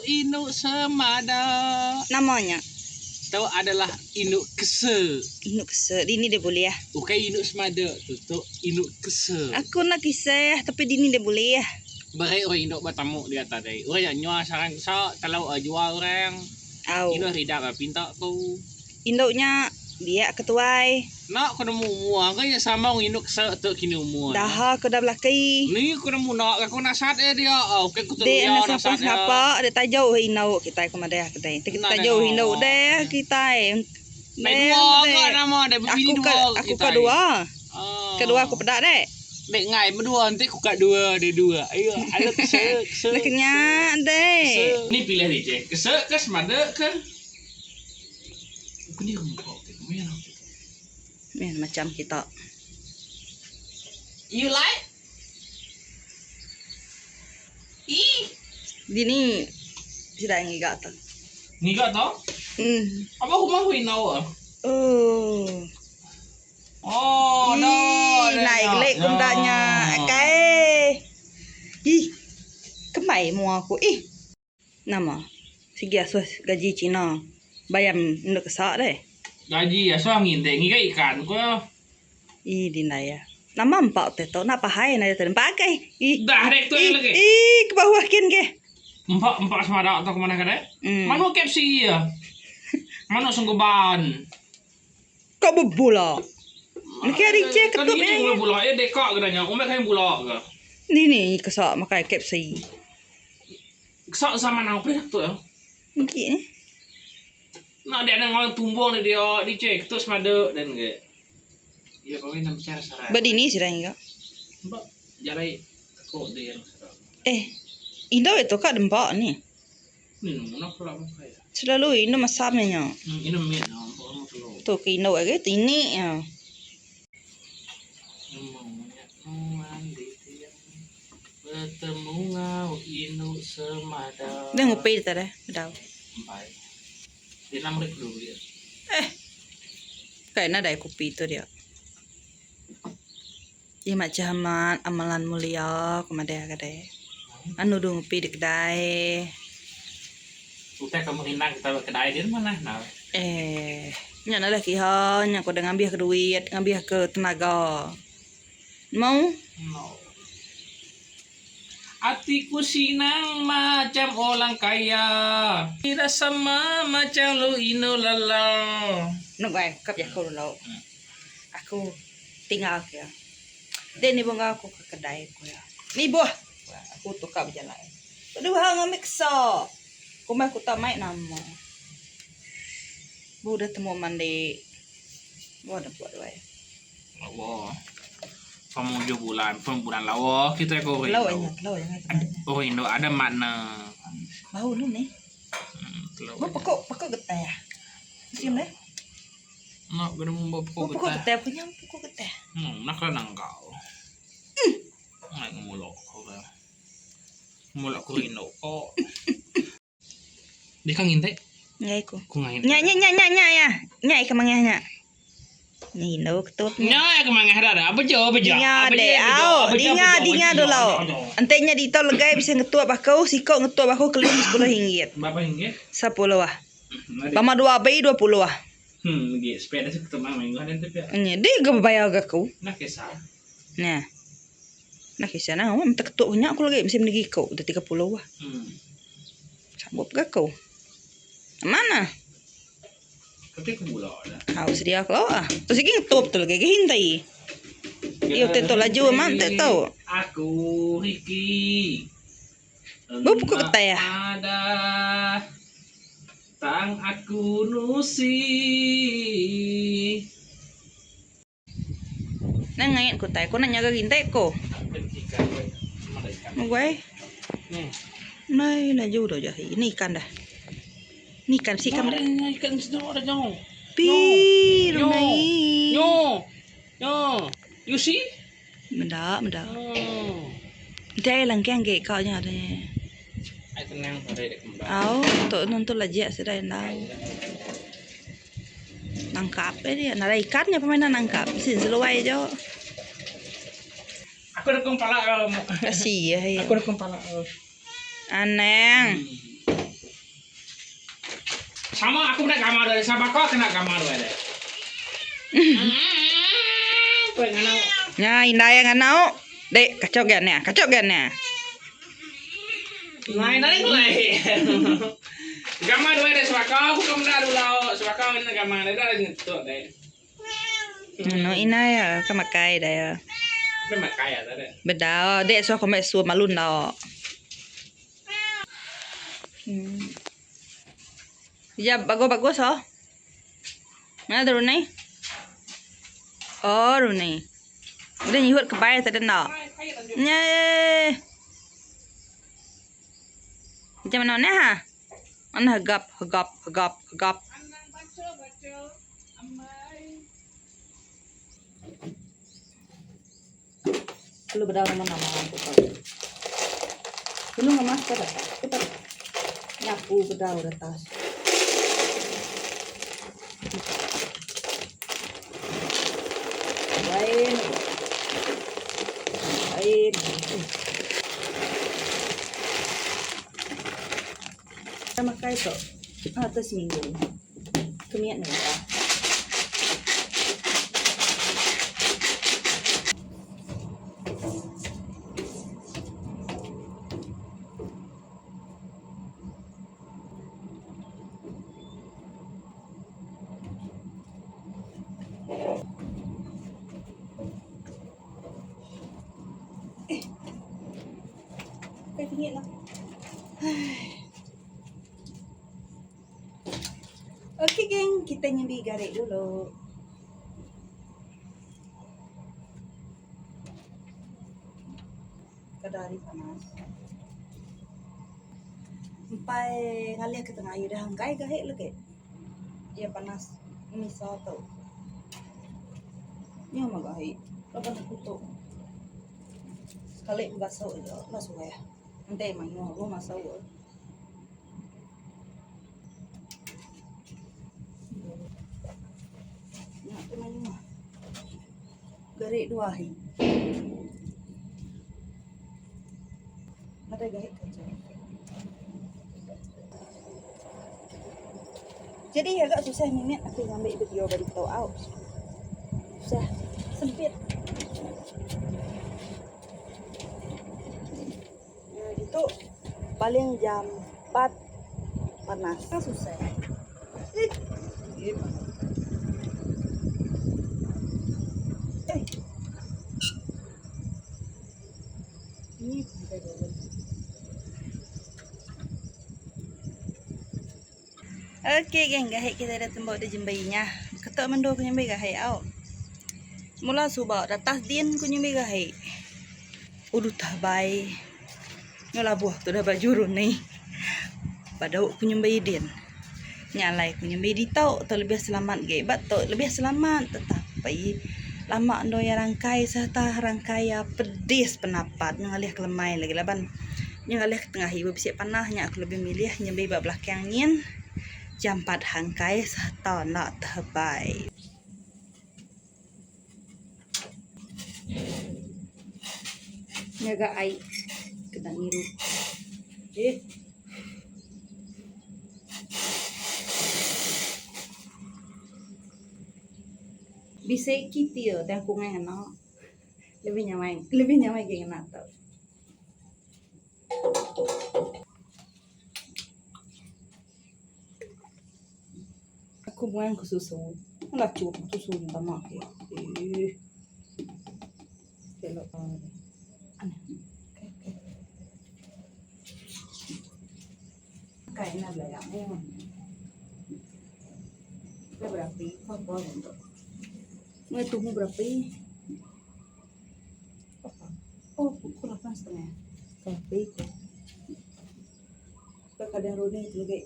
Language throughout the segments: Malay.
Induk semada. Namanya? Tahu adalah induk kese. Induk kese. Dini dia boleh ya? Bukan induk semada. Tutup induk kese. Aku nak kisah tapi dini dia boleh ya? Berai orang induk bertamu di atas tadi. Orang yang nyuar sarang kesak. Kalau jual orang. Induk ridak lah pinta ku. Induknya biak ketuai. Nak kena muang kan ya sama induk kese tu kini muang. Dah aku dah belaki. Ni kena nak aku nasat dia. Okey aku tu dia ya nasat nasat dia. Apa? Dia tajau induk kita kemadai kita. Kita tajau induk deh kita. Dua kau nama dia bini dua. Aku kedua. Kedua aku pedak dek. Dek ngai berdua nanti aku kat dua ada dua. Ayo ada kese. Leknya dek. Ni pilih ni je. Kese ke semada ke? Aku ni rumput ke mana? Macam kita. You like? Dini sudah ngigak tu. Ngigak tau? Apa rumah hui nawa? Oh, naik lek kundanya. Kai. Kemai mu aku. Nama. Sigi asus gaji Cina. Bayam nduk kesak deh. Gaji ya so angin teh ngiga ikan ko. Dina ya. Nama empak teh tau nak pahai na teh pakai. Dah rek tu lagi. Ke bawah kin ke. Empak semada atau kemana kada? Manu kepsi ya. Manu sungguban. Kau bebola. Nak hari cek ketup ni. Kan bola dekak kadanya. Umek kain bola ke. Ni kesak makai kepsi. Kesak sama nang pe tu ya. Mungkin Nak dia orang tumbang dia dicek tu semada dan ke. Ya kau nak bicara saran. Badini sudah enggak? Mbak jarai kok dia. Indo itu kak dempak ni. Ni nak pula pakai. Selalu Indo masamnya. Ini min orang tu. Tu ke Indo lagi ini ya. Bertemu ngau Indo semada. Dia ngopi tadi, dah. Baik. Dia nama dia dulu dia. Kayaknya ada kopi tu dia. Ia macam amalan mulia kemadai kadai. Anu dong ngopi di kedai. Kita kamu hinang kita kedai di mana nah? Nya nak kiha, nya kau dah ngambil ke duit, ngambil ke tenaga. Mau? No. Hatiku sinang macam orang kaya. Tidak sama macam lu inulalau. Nak baik, kap ya kau dulu. Aku tinggal ke. Dia ni bunga aku ke kedai aku ya. Ni buah. Aku tukar berjalan. Kedua ngambil kesak. Kumai aku tak main nama. Bu dah temu mandi. Bu dah buat dua. Lawa. Pemuju bulan lawa kita ko Indo. Oh Indo ada makna. Bau lu ni. Bu pokok getah ya. Siam deh. Nak guna membawa pokok getah punya pokok getah. Nak nang kau. Nak mulok kau dah. Mulok ko Indo ko. Di kang inte? Nyai ko. Ku ngain. Nya ya. Nyai ka mangnya. Ni no ketup. Nya ka mangnya ada. Apa jo? Dinya dulu. Antenya di tol legai bisa ngetuap aku, sikok ngetuap aku kelim RM10. Berapa ringgit? 10 ah. Pama 2 bayi 20 ah. Lagi sepeda sih ketemu minggu ada tu ya. Nya dia ga bayar aku. Nak kisah. Nah. Nak kisah nah, minta ketup banyak aku lagi mesti menegi kau udah 30 ah. Sambut aku. Mana? Tapi aku bola dah. Harus dia kalau terus lagi ngetup tu lagi hintai. Iyo teto laju man teto. Aku Riki. Buku ketah ya. Ada tang aku nusi. Nang ngayon ko tayo ko nanya gagintay ko. Magway. Nay laju dah jadi. Ini ikan dah. Ni ikan sih kamu dah. Ikan sedang ada jauh. Pi, Yo. You see? Benda. Dia lang kang gay kau nya ada. Ai tenang pada dek kembali. Tu nonton lagi sudah nang. Nangkap dia. Nara ikannya permainan nangkap. Sin seluai jo. Aku ada kepala. Kasih ya. Aku ada kepala. Aneng. sama aku kena gambar dari sama kau kena gambar dari. Pengen aku. Nya indah yang nau. Dek, kacau gannya, kacau gannya. Lain lain. Gambar dari sama kau aku kena dulu sama kau ini gambar dari ngetuk deh. No indah ya, kamakai dah ya. Memang kaya tadi. Beda, dek so kau mesur malun dah. Ya bagus oh. Mana tu Runi? Oh Runi. Udah nyihut ke bayar tadi nak. Nye. Macam mana ni ha? Mana hagap. Perlu berdaun nama aku tahu. Perlu ngemas pada kita nyapu berdaun atas. Lain. Kita makai tu atas minggu. Kemiat ni. Tinggi lah. Okey geng, kita nyambi garik dulu. Kadari panas. Sampai ngalih ke tengah air dah hangkai garik lagi. Dia panas. Ini satu. Ni mah garik. Lepas tutup. Sekali basuh je, basuh ya. Nanti main mau masuk. Nak tu main mah. Garik dua hari. Ada garik kerja. Jadi agak susah mimet aku ngambil video dari tahu out. Susah, sempit. Itu paling jam 4 panas. Kan susah. Ini okey geng, gahit kita dah tembak dah jembainya. Ketok mendo ku nyambai gahit au. Mula subak datas din ku nyambai gahit. Udu tabai. Nyola buah tu dah bajurun ni. Padau ku nyambai din. Nyalai ku nyambai di tau tu lebih selamat ge. Bat tu lebih selamat tetapi lama ndo ya rangkai serta rangkai ya pedis penapat ngalih kelemai lagi laban. Ngalih ke tengah ibu bisik panahnya aku lebih milih nyambai bab belakang ngin. Jam 4 hangkai serta nak terbaik. Nyaga air kena ngiru. Bisa kita dah aku ngai nak lebih nyamai geng nak tau. Aku buang ke susu. Lah cukup susu ni tamak ke. Belok aneh. Kain nak belajar ni. Berapa? Apa untuk? Mau tunggu berapa? Oh, pukul 8:30. Berapa? Kadang Roni itu lagi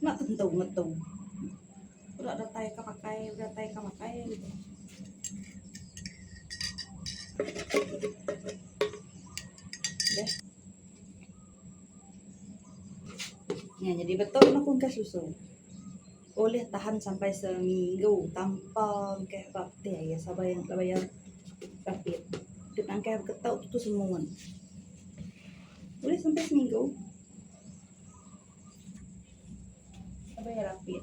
nak tentu. Udah datai ka pakai gitu. Ya. Ya, jadi betul nak pun susu. Boleh tahan sampai seminggu tanpa kayak bakte ya sabayang rapid. Kita kayak ketok tu semua. Boleh sampai seminggu. Bayar rapid.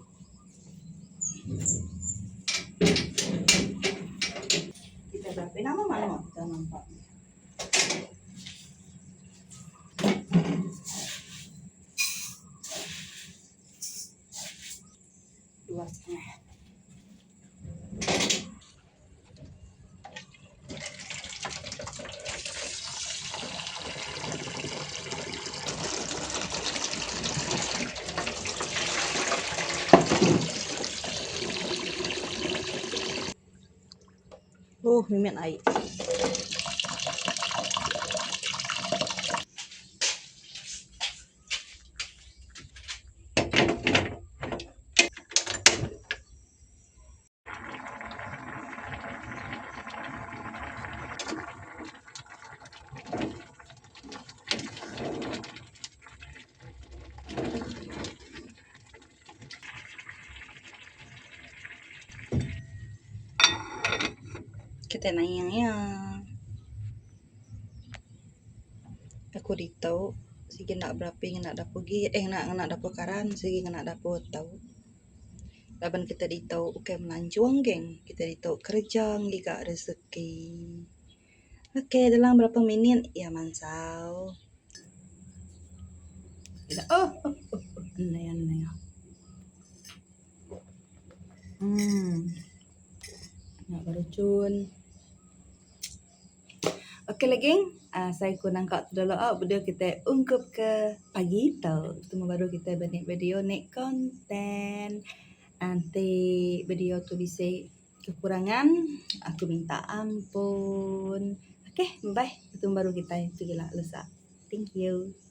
Kita berapa nama mana kita nampak. Dua setengah. Mimin air. Kita nayang-yang. Aku ditau sige nak berapa nak dapur nak dapur karan sige nak dapur tahu. Laban kita ditau ukai melanjuang geng. Kita ditau kerja giga rezeki. Oke, dalam berapa menit ya mansau. Aneh. Nak baru cun. Oke lagi, saya kunang kau dulu video kita ungkap ke pagi tau. Tunggu baru kita buat video nek konten. Nanti video tu bisa kekurangan, aku minta ampun. Oke, bye. Tunggu baru kita pergi lah lusa. Thank you.